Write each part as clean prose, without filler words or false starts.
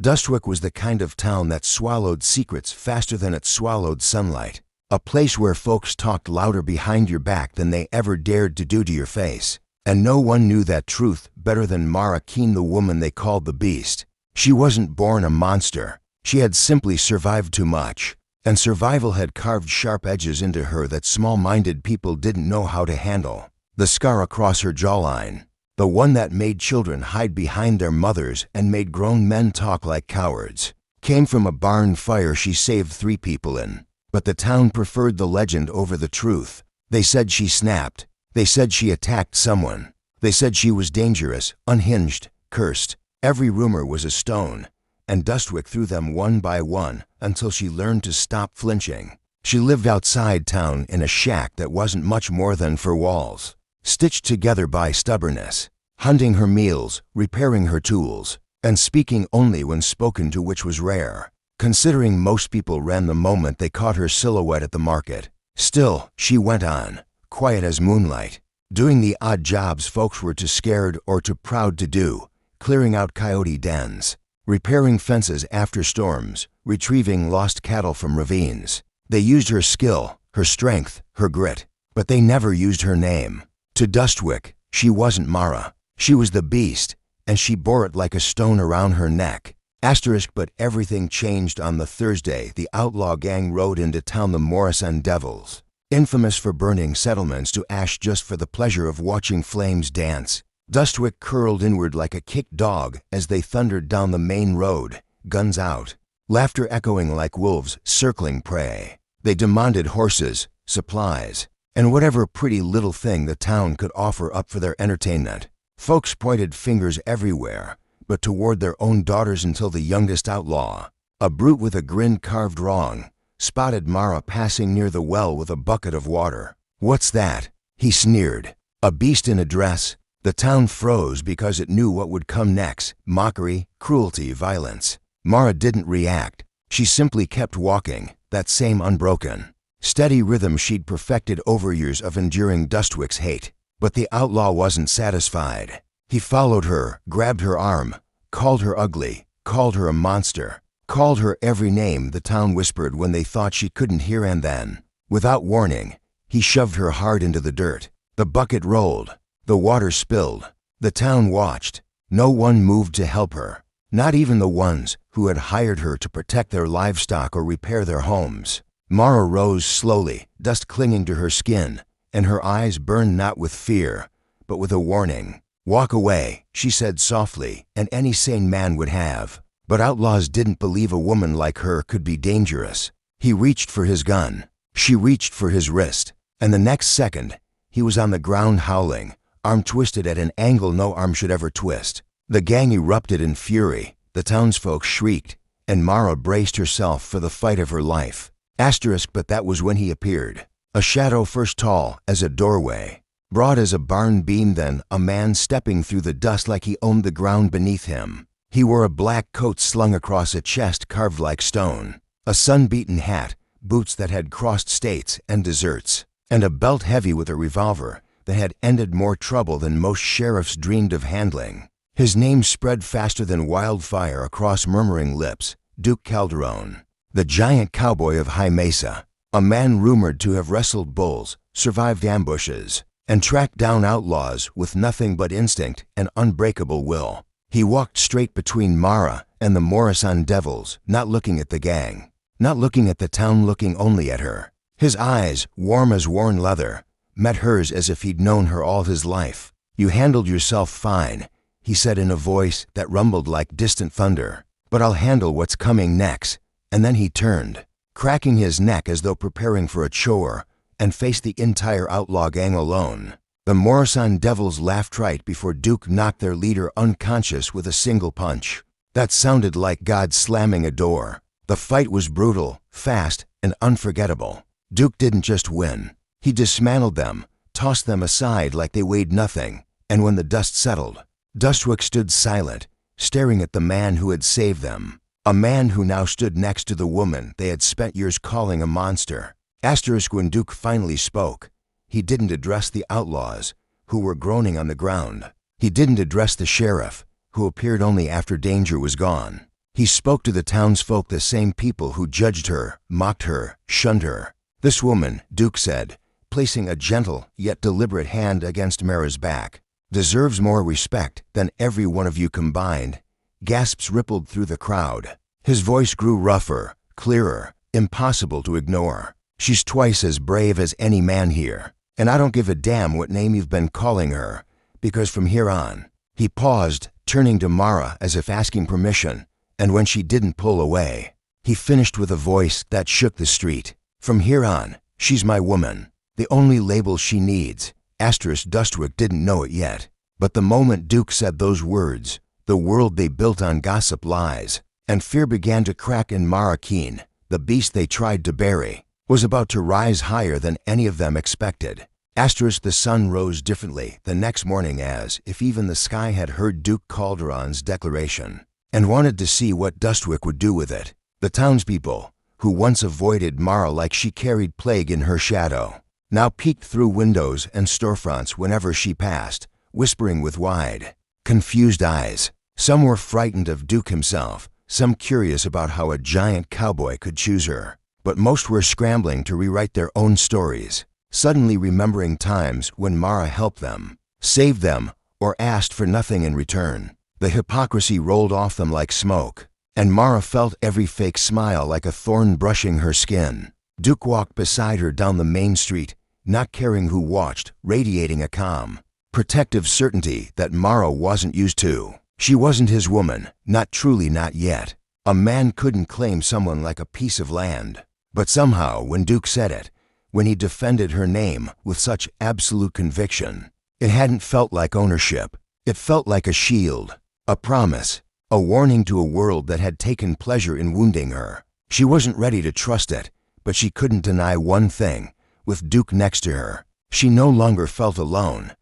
Dustwick was the kind of town that swallowed secrets faster than it swallowed sunlight. A place where folks talked louder behind your back than they ever dared to do to your face. And no one knew that truth better than Mara Keene, the woman they called the Beast. She wasn't born a monster. She had simply survived too much. And survival had carved sharp edges into her that small-minded people didn't know how to handle. The scar across her jawline, the one that made children hide behind their mothers and made grown men talk like cowards, came from a barn fire she saved 3 people in. But the town preferred the legend over the truth. They said she snapped. They said she attacked someone. They said she was dangerous, unhinged, cursed. Every rumor was a stone, and Dustwick threw them one by one until she learned to stop flinching. She lived outside town in a shack that wasn't much more than 4 walls, stitched together by stubbornness, hunting her meals, repairing her tools, and speaking only when spoken to, which was rare, considering most people ran the moment they caught her silhouette at the market. Still, she went on, quiet as moonlight, doing the odd jobs folks were too scared or too proud to do, clearing out coyote dens, repairing fences after storms, retrieving lost cattle from ravines. They used her skill, her strength, her grit, but they never used her name. To Dustwick, she wasn't Mara. She was the Beast, and she bore it like a stone around her neck. But everything changed on the Thursday the outlaw gang rode into town, the Morrison Devils, infamous for burning settlements to ash just for the pleasure of watching flames dance. Dustwick curled inward like a kicked dog as they thundered down the main road, guns out, laughter echoing like wolves circling prey. They demanded horses, supplies, and whatever pretty little thing the town could offer up for their entertainment. Folks pointed fingers everywhere, but toward their own daughters until the youngest outlaw, a brute with a grin carved wrong, spotted Mara passing near the well with a bucket of water. "What's that?" he sneered. A beast in a dress? The town froze because it knew what would come next: mockery, cruelty, violence. Mara didn't react. She simply kept walking, that same unbroken, steady rhythm she'd perfected over years of enduring Dustwick's hate. But the outlaw wasn't satisfied. He followed her, grabbed her arm, called her ugly, called her a monster, called her every name the town whispered when they thought she couldn't hear, and then, without warning, he shoved her hard into the dirt. The bucket rolled. The water spilled. The town watched. No one moved to help her, not even the ones who had hired her to protect their livestock or repair their homes. Mara rose slowly, dust clinging to her skin, and her eyes burned not with fear, but with a warning. "Walk away," she said softly, and any sane man would have. But outlaws didn't believe a woman like her could be dangerous. He reached for his gun. She reached for his wrist, and the next second, he was on the ground howling, arm twisted at an angle no arm should ever twist. The gang erupted in fury. The townsfolk shrieked, and Mara braced herself for the fight of her life. But that was when he appeared. A shadow first tall as a doorway, broad as a barn beam, then a man stepping through the dust like he owned the ground beneath him. He wore a black coat slung across a chest carved like stone, a sun-beaten hat, boots that had crossed states and deserts, and a belt heavy with a revolver that had ended more trouble than most sheriffs dreamed of handling. His name spread faster than wildfire across murmuring lips: Duke Calderon, the giant cowboy of High Mesa, a man rumored to have wrestled bulls, survived ambushes, and tracked down outlaws with nothing but instinct and unbreakable will. He walked straight between Mara and the Morrison Devils, not looking at the gang, not looking at the town, looking only at her. His eyes, warm as worn leather, met hers as if he'd known her all his life. "You handled yourself fine," he said in a voice that rumbled like distant thunder. "But I'll handle what's coming next." And then he turned, cracking his neck as though preparing for a chore, and faced the entire outlaw gang alone. The Morrison Devils laughed right before Duke knocked their leader unconscious with a single punch. That sounded like God slamming a door. The fight was brutal, fast, and unforgettable. Duke didn't just win. He dismantled them, tossed them aside like they weighed nothing, and when the dust settled, Dustwick stood silent, staring at the man who had saved them. A man who now stood next to the woman they had spent years calling a monster. When Duke finally spoke, he didn't address the outlaws, who were groaning on the ground. He didn't address the sheriff, who appeared only after danger was gone. He spoke to the townsfolk, the same people who judged her, mocked her, shunned her. This woman, Duke said, placing a gentle yet deliberate hand against Mara's back, deserves more respect than every one of you combined. Gasps rippled through the crowd. His voice grew rougher, clearer, impossible to ignore. She's twice as brave as any man here, and I don't give a damn what name you've been calling her, because from here on. He paused, turning to Mara as if asking permission, and when she didn't pull away, he finished with a voice that shook the street. From here on, she's my woman, the only label she needs. Dustwick didn't know it yet, but the moment Duke said those words, the world they built on gossip, lies, and fear began to crack in Mara Keene. The beast they tried to bury was about to rise higher than any of them expected. The sun rose differently the next morning, as if even the sky had heard Duke Calderon's declaration and wanted to see what Dustwick would do with it. The townspeople, who once avoided Mara like she carried plague in her shadow, now peeked through windows and storefronts whenever she passed, whispering with wide, confused eyes. Some were frightened of Duke himself, some curious about how a giant cowboy could choose her, but most were scrambling to rewrite their own stories, suddenly remembering times when Mara helped them, saved them, or asked for nothing in return. The hypocrisy rolled off them like smoke, and Mara felt every fake smile like a thorn brushing her skin. Duke walked beside her down the main street, not caring who watched, radiating a calm, protective certainty that Mara wasn't used to. She wasn't his woman, not truly, not yet. A man couldn't claim someone like a piece of land. But somehow, when Duke said it, when he defended her name with such absolute conviction, it hadn't felt like ownership. It felt like a shield, a promise, a warning to a world that had taken pleasure in wounding her. She wasn't ready to trust it, but she couldn't deny one thing. With Duke next to her, she no longer felt alone.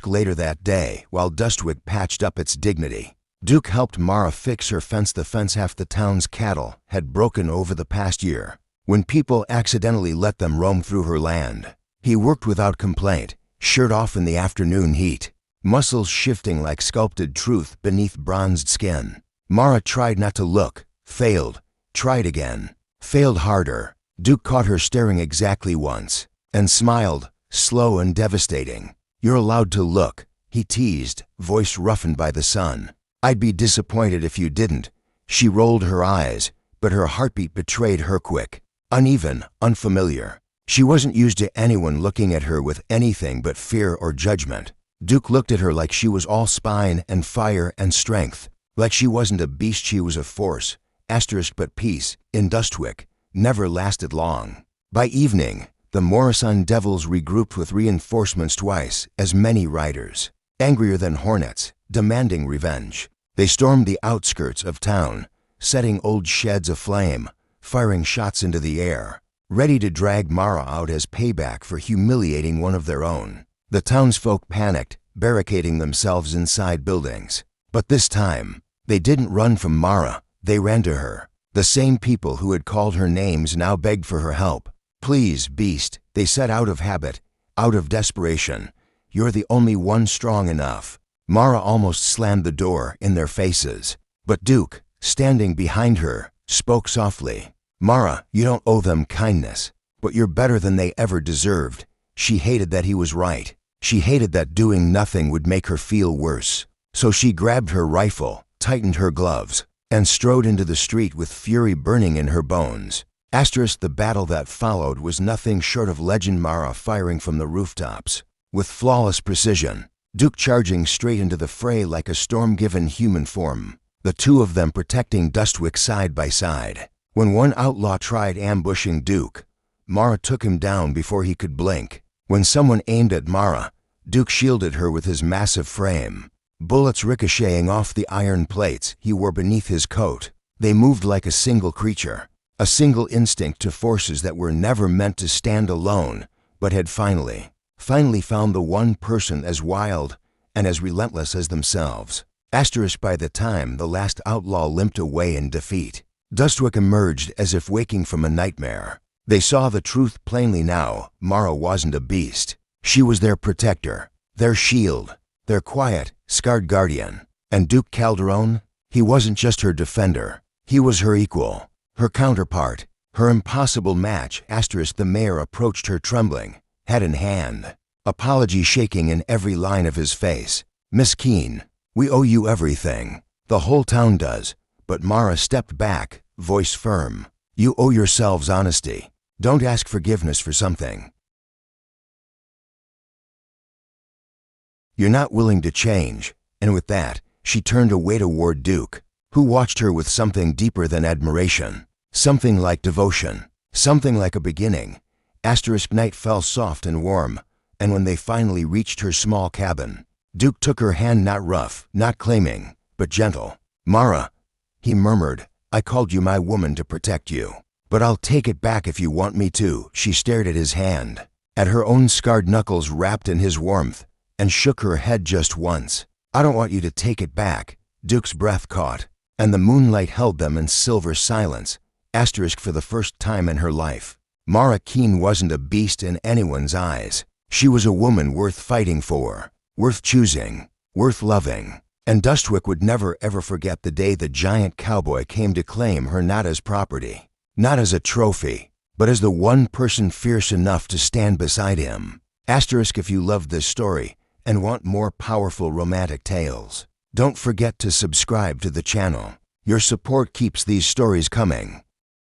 Later that day, while Dustwick patched up its dignity, Duke helped Mara fix her fence, the fence half the town's cattle had broken over the past year, when people accidentally let them roam through her land. He worked without complaint, shirt off in the afternoon heat, muscles shifting like sculpted truth beneath bronzed skin. Mara tried not to look, failed, tried again, failed harder. Duke caught her staring exactly once, and smiled, slow and devastating. "You're allowed to look," he teased, voice roughened by the sun. "I'd be disappointed if you didn't." She rolled her eyes, but her heartbeat betrayed her, quick, uneven, unfamiliar. She wasn't used to anyone looking at her with anything but fear or judgment. Duke looked at her like she was all spine and fire and strength, like she wasn't a beast, she was a force. But peace, in Dustwick, never lasted long. By evening, the Morrison Devils regrouped with reinforcements, twice as many riders, angrier than hornets, demanding revenge. They stormed the outskirts of town, setting old sheds aflame, firing shots into the air, ready to drag Mara out as payback for humiliating one of their own. The townsfolk panicked, barricading themselves inside buildings. But this time, they didn't run from Mara, they ran to her. The same people who had called her names now begged for her help. "Please, beast," they said, out of habit, out of desperation. "You're the only one strong enough." Mara almost slammed the door in their faces, but Duke, standing behind her, spoke softly. "Mara, you don't owe them kindness, but you're better than they ever deserved." She hated that he was right. She hated that doing nothing would make her feel worse. So she grabbed her rifle, tightened her gloves, and strode into the street with fury burning in her bones. The battle that followed was nothing short of legend. Mara firing from the rooftops with flawless precision, Duke charging straight into the fray like a storm given human form, the two of them protecting Dustwick side by side. When one outlaw tried ambushing Duke, Mara took him down before he could blink. When someone aimed at Mara, Duke shielded her with his massive frame, bullets ricocheting off the iron plates he wore beneath his coat. They moved like a single creature, a single instinct to forces that were never meant to stand alone, but had finally found the one person as wild and as relentless as themselves. By the time the last outlaw limped away in defeat, Dustwick emerged as if waking from a nightmare. They saw the truth plainly now. Mara wasn't a beast. She was their protector, their shield, their quiet, scarred guardian. And Duke Calderon, He wasn't just her defender. He was her equal, her counterpart, her impossible match. The mayor approached her trembling, head in hand, apology shaking in every line of his face. "Miss Keene, we owe you everything. The whole town does." But Mara stepped back, voice firm. "You owe yourselves honesty. Don't ask forgiveness for something you're not willing to change." And with that, she turned away toward Duke, who watched her with something deeper than admiration, something like devotion, something like a beginning. Night fell soft and warm, and when they finally reached her small cabin, Duke took her hand, not rough, not claiming, but gentle. "Mara," he murmured, "I called you my woman to protect you, but I'll take it back if you want me to." She stared at his hand, at her own scarred knuckles wrapped in his warmth, and shook her head just once. "I don't want you to take it back." Duke's breath caught, and the moonlight held them in silver silence. For the first time in her life, Mara Keene wasn't a beast in anyone's eyes. She was a woman worth fighting for, worth choosing, worth loving. And Dustwick would never ever forget the day the giant cowboy came to claim her, not as property, not as a trophy, but as the one person fierce enough to stand beside him. If you loved this story and want more powerful romantic tales, don't forget to subscribe to the channel. Your support keeps these stories coming.